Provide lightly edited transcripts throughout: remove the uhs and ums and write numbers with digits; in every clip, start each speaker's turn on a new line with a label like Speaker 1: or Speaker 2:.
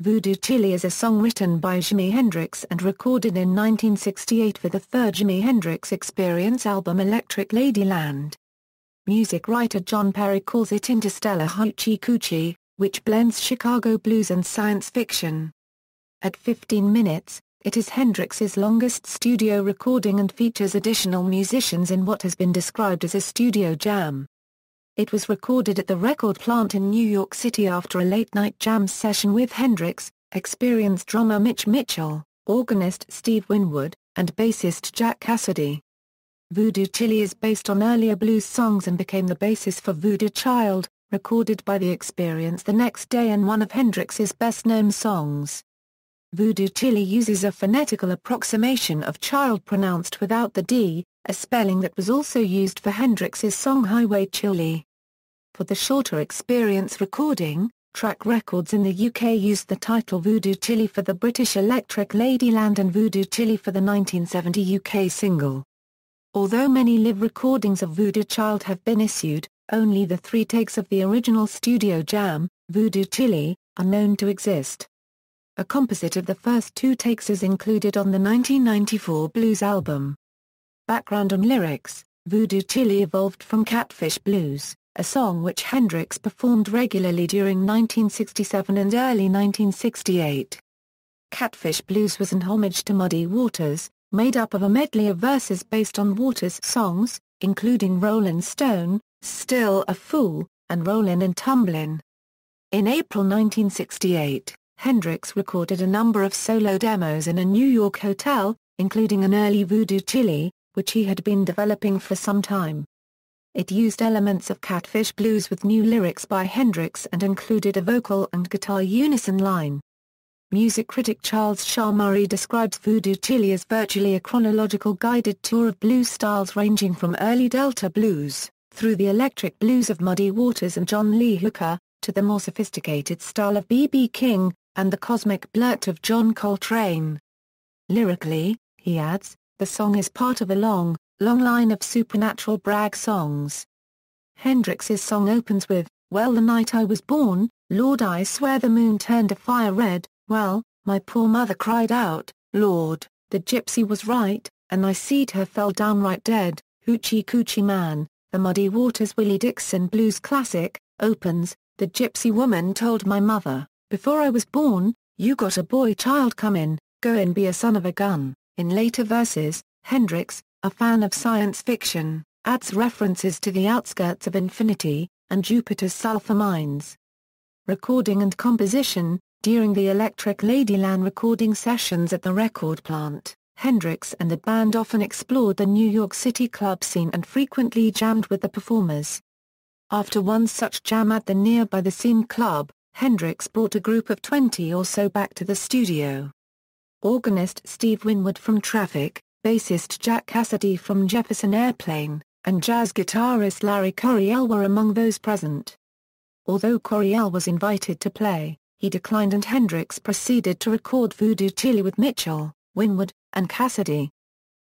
Speaker 1: Voodoo Chile is a song written by Jimi Hendrix and recorded in 1968 for the third Jimi Hendrix Experience album Electric Ladyland. Music writer John Perry calls it interstellar hootchie kootchie, which blends Chicago blues and science fiction. At 15 minutes, it is Hendrix's longest studio recording and features additional musicians in what has been described as a studio jam. It was recorded at the record plant in New York City after a late-night jam session with Hendrix, Experience drummer Mitch Mitchell, organist Steve Winwood, and bassist Jack Casady. Voodoo Chile is based on earlier blues songs and became the basis for Voodoo Child, recorded by the Experience the next day and one of Hendrix's best-known songs. Voodoo Chile uses a phonetical approximation of child pronounced without the D, a spelling that was also used for Hendrix's song Highway Chile. For the shorter Experience recording, Track Records in the UK used the title Voodoo Chile for the British Electric Ladyland and Voodoo Chile for the 1970 UK single. Although many live recordings of Voodoo Child have been issued, only the 3 takes of the original studio jam, Voodoo Chile, are known to exist. A composite of the first 2 takes is included on the 1994 blues album. Background and lyrics: Voodoo Chile evolved from Catfish Blues, a song which Hendrix performed regularly during 1967 and early 1968. Catfish Blues was an homage to Muddy Waters, made up of a medley of verses based on Waters' songs, including Rollin' Stone, Still a Fool, and Rollin' and Tumblin'. In April 1968, Hendrix recorded a number of solo demos in a New York hotel, including an early Voodoo Chile, which he had been developing for some time. It used elements of Catfish Blues with new lyrics by Hendrix and included a vocal and guitar unison line. Music critic Charles Shaw Murray describes Voodoo Chile as virtually a chronological guided tour of blues styles ranging from early Delta blues, through the electric blues of Muddy Waters and John Lee Hooker, to the more sophisticated style of B.B. King, and the cosmic blurt of John Coltrane. Lyrically, he adds, the song is part of a long line of supernatural brag songs. Hendrix's song opens with, "Well, the night I was born, Lord, I swear the moon turned a fire red, well, my poor mother cried out, Lord, the gypsy was right, and I seed her fell downright dead, hoochie coochie man." The Muddy Waters Willie Dixon blues classic opens, "The gypsy woman told my mother, before I was born, you got a boy child comin', go and be a son of a gun." In later verses, Hendrix, a fan of science fiction, adds references to the outskirts of infinity, and Jupiter's sulfur mines. Recording and composition: during the Electric Ladyland recording sessions at the record plant, Hendrix and the band often explored the New York City club scene and frequently jammed with the performers. After one such jam at the nearby The Scene Club, Hendrix brought a group of 20 or so back to the studio. Organist Steve Winwood from Traffic, bassist Jack Casady from Jefferson Airplane, and jazz guitarist Larry Coryell were among those present. Although Coryell was invited to play, he declined and Hendrix proceeded to record Voodoo Chile with Mitchell, Winwood, and Casady.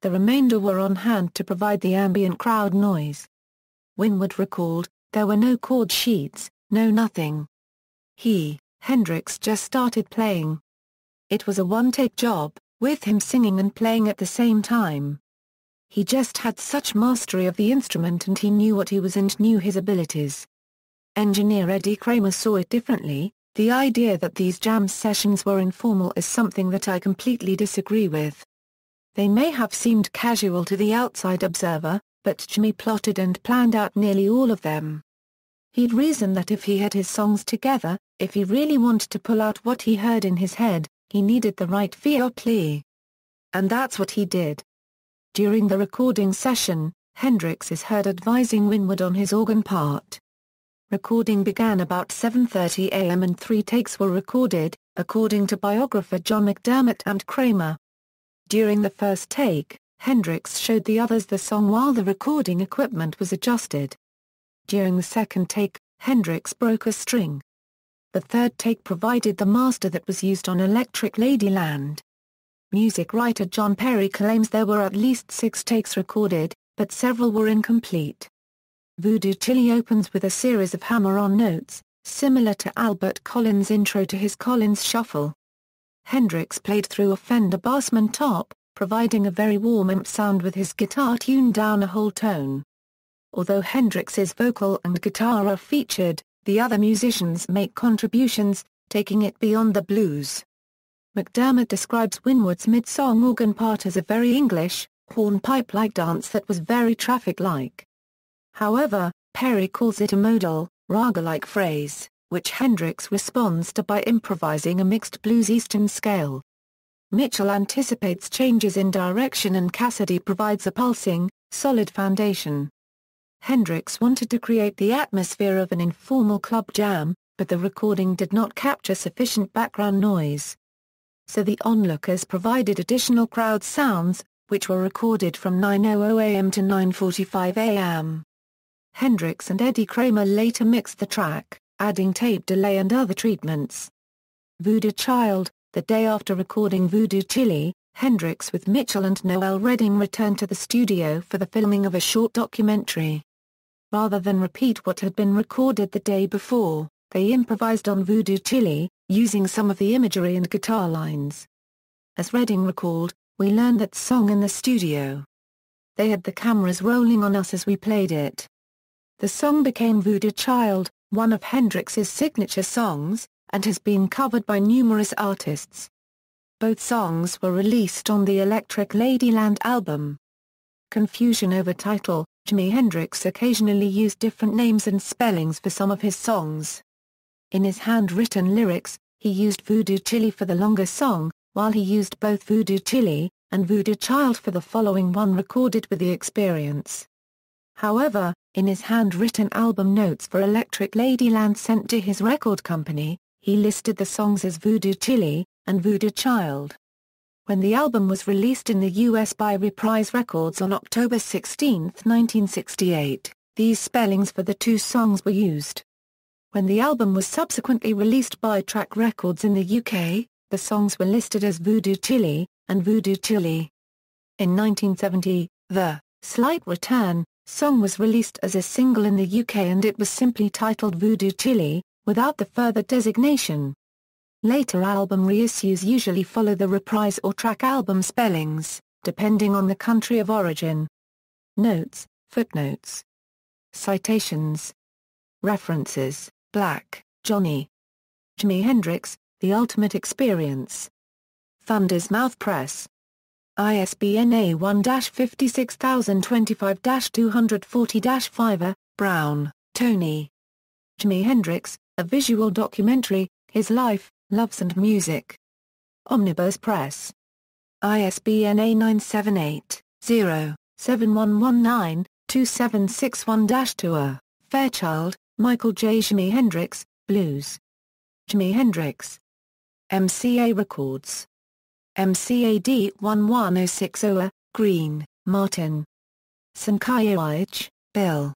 Speaker 1: The remainder were on hand to provide the ambient crowd noise. Winwood recalled, "There were no chord sheets, no nothing. Hendrix just started playing. It was a one-take job, with him singing and playing at the same time. He just had such mastery of the instrument and he knew what he was and knew his abilities." Engineer Eddie Kramer saw it differently. "The idea that these jam sessions were informal is something that I completely disagree with. They may have seemed casual to the outside observer, but Jimi plotted and planned out nearly all of them. He'd reasoned that if he had his songs together, if he really wanted to pull out what he heard in his head, he needed the right plea. And that's what he did." During the recording session, Hendrix is heard advising Winwood on his organ part. Recording began about 7:30 a.m. and 3 takes were recorded, according to biographer John McDermott and Kramer. During the first take, Hendrix showed the others the song while the recording equipment was adjusted. During the second take, Hendrix broke a string. The third take provided the master that was used on Electric Ladyland. Music writer John Perry claims there were at least 6 takes recorded, but several were incomplete. Voodoo Chile opens with a series of hammer-on notes, similar to Albert Collins' intro to his Collins Shuffle. Hendrix played through a Fender Bassman top, providing a very warm amp sound with his guitar tuned down a whole tone. Although Hendrix's vocal and guitar are featured, the other musicians make contributions, taking it beyond the blues. McDermott describes Winwood's mid-song organ part as a very English, hornpipe-like dance that was very traffic-like. However, Perry calls it a modal, raga-like phrase, which Hendrix responds to by improvising a mixed blues-eastern scale. Mitchell anticipates changes in direction and Casady provides a pulsing, solid foundation. Hendrix wanted to create the atmosphere of an informal club jam, but the recording did not capture sufficient background noise. So the onlookers provided additional crowd sounds, which were recorded from 9:00 a.m. to 9:45 a.m. Hendrix and Eddie Kramer later mixed the track, adding tape delay and other treatments. Voodoo Child. The day after recording Voodoo Chile, Hendrix with Mitchell and Noel Redding returned to the studio for the filming of a short documentary. Rather than repeat what had been recorded the day before, they improvised on Voodoo Chile, using some of the imagery and guitar lines. As Redding recalled, "We learned that song in the studio. They had the cameras rolling on us as we played it." The song became Voodoo Child, one of Hendrix's signature songs, and has been covered by numerous artists. Both songs were released on the Electric Ladyland album. Confusion over title. Jimi Hendrix occasionally used different names and spellings for some of his songs. In his handwritten lyrics, he used Voodoo Chile for the longer song, while he used both Voodoo Chile and Voodoo Child for the following one recorded with the Experience. However, in his handwritten album notes for Electric Ladyland sent to his record company, he listed the songs as Voodoo Chile and Voodoo Child. When the album was released in the U.S. by Reprise Records on October 16, 1968, these spellings for the two songs were used. When the album was subsequently released by Track Records in the UK, the songs were listed as Voodoo Chile and Voodoo Chile. In 1970, the Slight Return song was released as a single in the UK and it was simply titled Voodoo Chile, without the further designation. Later album reissues usually follow the Reprise or Track album spellings, depending on the country of origin. Notes, footnotes. Citations. References: Black, Johnny. Jimi Hendrix, The Ultimate Experience. Thunder's Mouth Press. ISBN A1-56025-240-5. Brown, Tony. Jimi Hendrix, A Visual Documentary, His Life, Loves and Music. Omnibus Press. ISBN A978-0-7119-2761-2. Fairchild, Michael J. Jimi Hendrix, Blues. Jimi Hendrix. MCA Records. MCAD 11060, Green, Martin. Sankayewijch, Bill.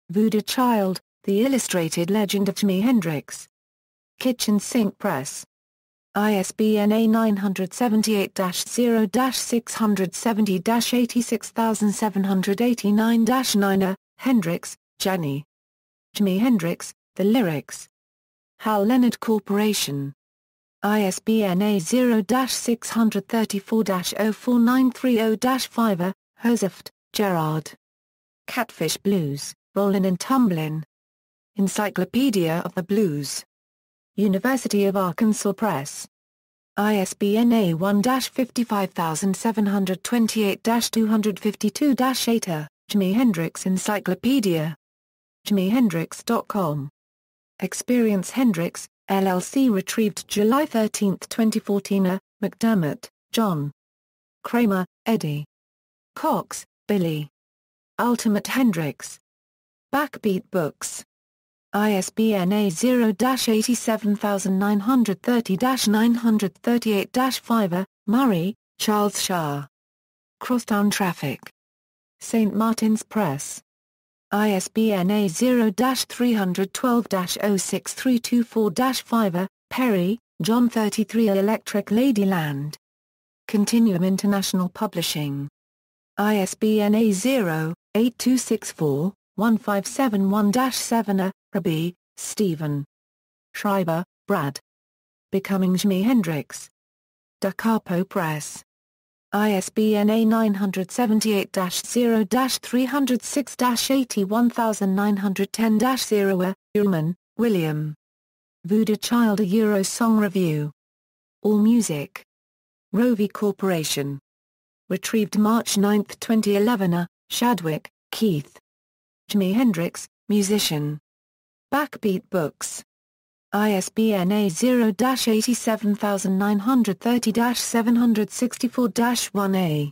Speaker 1: Voodoo Child, The Illustrated Legend of Jimi Hendrix. Kitchen Sink Press. ISBN A970-670-86789-9. Hendrix, Jenny. Jimi Hendrix, The Lyrics. Hal Leonard Corporation. ISBN A0-634-04930-5. Hoseft, Gerard. Catfish Blues, Rollin' and Tumblin'. Encyclopedia of the Blues. University of Arkansas Press. ISBN A1-55728-252-8. Jimi Hendrix Encyclopedia. JimiHendrix.com. Experience Hendrix, LLC retrieved July 13, 2014. McDermott, John. Kramer, Eddie. Cox, Billy. Ultimate Hendrix. Backbeat Books. ISBN A0-87930-938-5. Murray, Charles Shah. Crosstown Traffic. St. Martin's Press. ISBN A0-312-06324-5. Perry, John 33. Electric Ladyland. Continuum International Publishing. ISBN A0-8264-1571-7. Rabi, Stephen. Schreiber, Brad. Becoming Jimi Hendrix. Da Capo Press. ISBN A978-0-306-81910-. Ullman, William. Voodoo Child, a Euro Song Review. AllMusic. Rovi Corporation. Retrieved March 9, 2011. Shadwick, Keith. Jimi Hendrix, Musician. Backbeat Books. ISBN A0-87930-764-1A.